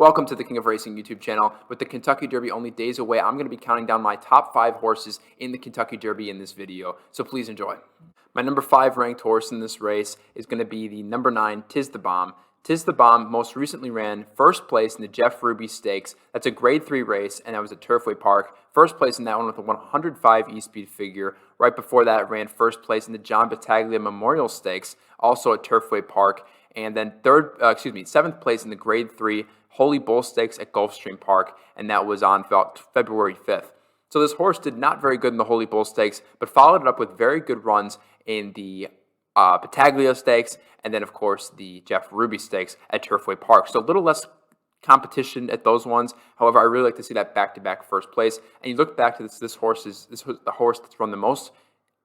Welcome to the King of Racing YouTube channel. With the Kentucky Derby only days away, I'm going to be counting down my top 5 horses in the Kentucky Derby in this video, so please enjoy. My number 5 ranked horse in this race is going to be the number 9, Tiz the Bomb. Tiz the Bomb most recently ran first place in the Jeff Ruby Stakes. That's a grade 3 race, and that was at Turfway Park. First place in that one with a 105 E-Speed figure. Right before that, ran first place in the John Battaglia Memorial Stakes, also at Turfway Park. And then seventh place in the grade 3 Holy Bull Stakes at Gulfstream Park, and that was on February 5th. So this horse did not very good in the Holy Bull Stakes, but followed it up with very good runs in the Battaglia Stakes, and then, of course, the Jeff Ruby Stakes at Turfway Park. So a little less competition at those ones. However, I really like to see that back-to-back first place. And you look back to this horse is the horse that's run the most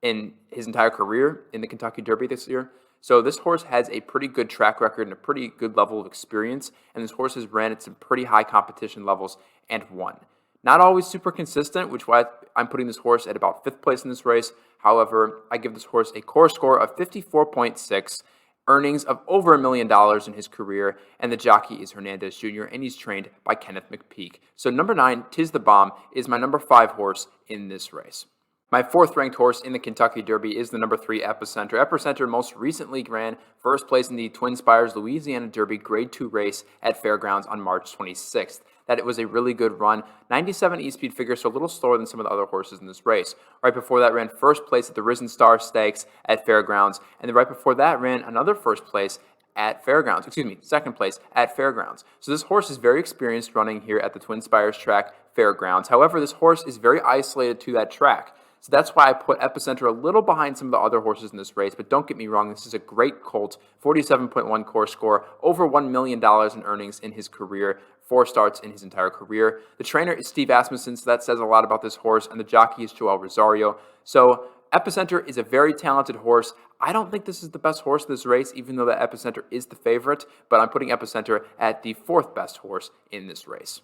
in his entire career in the Kentucky Derby this year. So this horse has a pretty good track record and a pretty good level of experience, and this horse has ran at some pretty high competition levels and won. Not always super consistent, which is why I'm putting this horse at about 5th place in this race. However, I give this horse a core score of 54.6, earnings of over $1 million in his career, and the jockey is Hernandez Jr., and he's trained by Kenneth McPeek. So number 9, Tiz the Bomb, is my number 5 horse in this race. My 4th ranked horse in the Kentucky Derby is the number 3 Epicenter. Epicenter most recently ran first place in the Twin Spires Louisiana Derby Grade 2 race at Fairgrounds on March 26th. That it was a really good run. 97 E-Speed figure, so a little slower than some of the other horses in this race. Right before that ran first place at the Risen Star Stakes at Fairgrounds, and then right before that ran another first place at Fairgrounds, second place at Fairgrounds. So this horse is very experienced running here at the Twin Spires track, Fairgrounds. However, this horse is very isolated to that track. So that's why I put Epicenter a little behind some of the other horses in this race, but don't get me wrong, this is a great colt, 47.1 core score, over $1 million in earnings in his career, 4 starts in his entire career. The trainer is Steve Asmussen, so that says a lot about this horse, and the jockey is Joel Rosario. So Epicenter is a very talented horse. I don't think this is the best horse in this race, even though the Epicenter is the favorite, but I'm putting Epicenter at the 4th best horse in this race.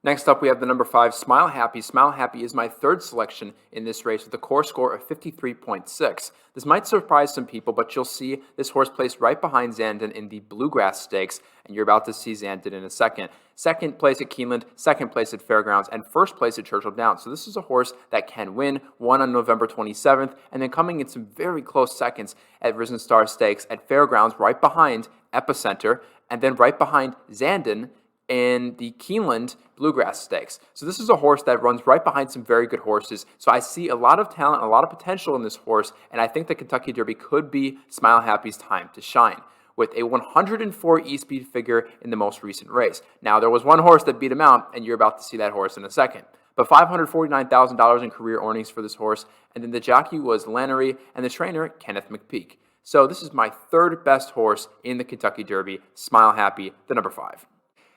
Next up, we have the number 5, Smile Happy. Smile Happy is my 3rd selection in this race with a core score of 53.6. This might surprise some people, but you'll see this horse placed right behind Zandon in the Bluegrass Stakes, and you're about to see Zandon in a second. 2nd place at Keeneland, 2nd place at Fairgrounds, and 1st place at Churchill Downs. So this is a horse that can win, won on November 27th, and then coming in some very close seconds at Risen Star Stakes at Fairgrounds, right behind Epicenter, and then right behind Zandon in the Keeneland Bluegrass Stakes. So this is a horse that runs right behind some very good horses. So I see a lot of talent, a lot of potential in this horse, and I think the Kentucky Derby could be Smile Happy's time to shine, with a 104 E-Speed figure in the most recent race. Now, there was one horse that beat him out, and you're about to see that horse in a second. But $549,000 in career earnings for this horse, and then the jockey was Lannery, and the trainer, Kenneth McPeek. So this is my 3rd best horse in the Kentucky Derby, Smile Happy, the number 5.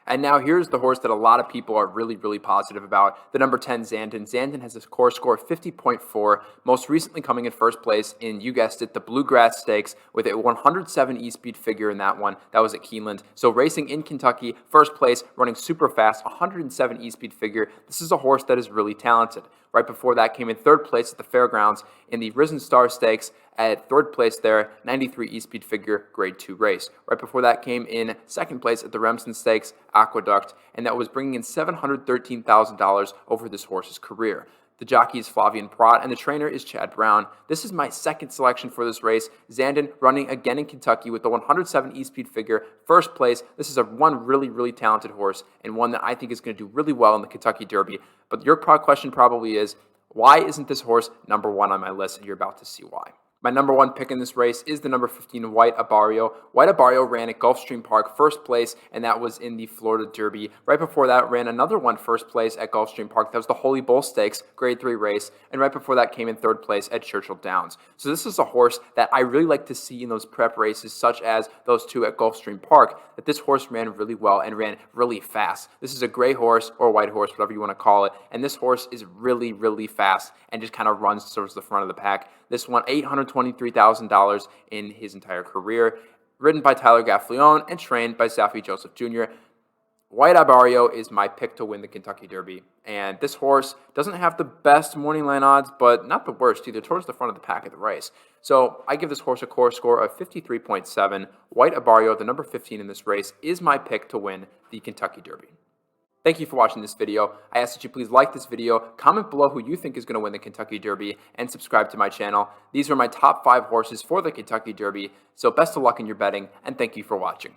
And now here's the horse that a lot of people are really, really positive about, the number 10, Zandon. Zandon has a core score of 50.4, most recently coming in first place in, you guessed it, the Bluegrass Stakes with a 107 E-Speed figure in that one. That was at Keeneland. So racing in Kentucky, first place, running super fast, 107 E-Speed figure. This is a horse that is really talented. Right before that came in 3rd place at the Fairgrounds in the Risen Star Stakes at 3rd place there, 93 E-Speed figure, grade 2 race. Right before that came in 2nd place at the Remsen Stakes, Aqueduct, and that was bringing in $713,000 over this horse's career. The jockey is Flavien Prat, and the trainer is Chad Brown. This is my 2nd selection for this race. Zandon running again in Kentucky with the 107 E-Speed figure, 1st place. This is one really, really talented horse, and one that I think is going to do really well in the Kentucky Derby. But your question probably is, why isn't this horse number 1 on my list? And you're about to see why. My number 1 pick in this race is the number 15, White Abarrio. White Abarrio ran at Gulfstream Park, 1st place, and that was in the Florida Derby. Right before that ran another one, 1st place at Gulfstream Park. That was the Holy Bull Stakes, grade 3 race. And right before that came in 3rd place at Churchill Downs. So this is a horse that I really like to see in those prep races, such as those 2 at Gulfstream Park, that this horse ran really well and ran really fast. This is a gray horse or white horse, whatever you want to call it. And this horse is really, really fast and just kind of runs towards the front of the pack. This won $823,000 in his entire career, ridden by Tyler Gaffalione and trained by Safi Joseph Jr. White Ibarrio is my pick to win the Kentucky Derby, and this horse doesn't have the best morning line odds, but not the worst either, towards the front of the pack of the race. So I give this horse a core score of 53.7. White Ibarrio, the number 15 in this race, is my pick to win the Kentucky Derby. Thank you for watching this video. I ask that you please like this video, comment below who you think is going to win the Kentucky Derby, and subscribe to my channel. These are my top 5 horses for the Kentucky Derby, so best of luck in your betting, and thank you for watching.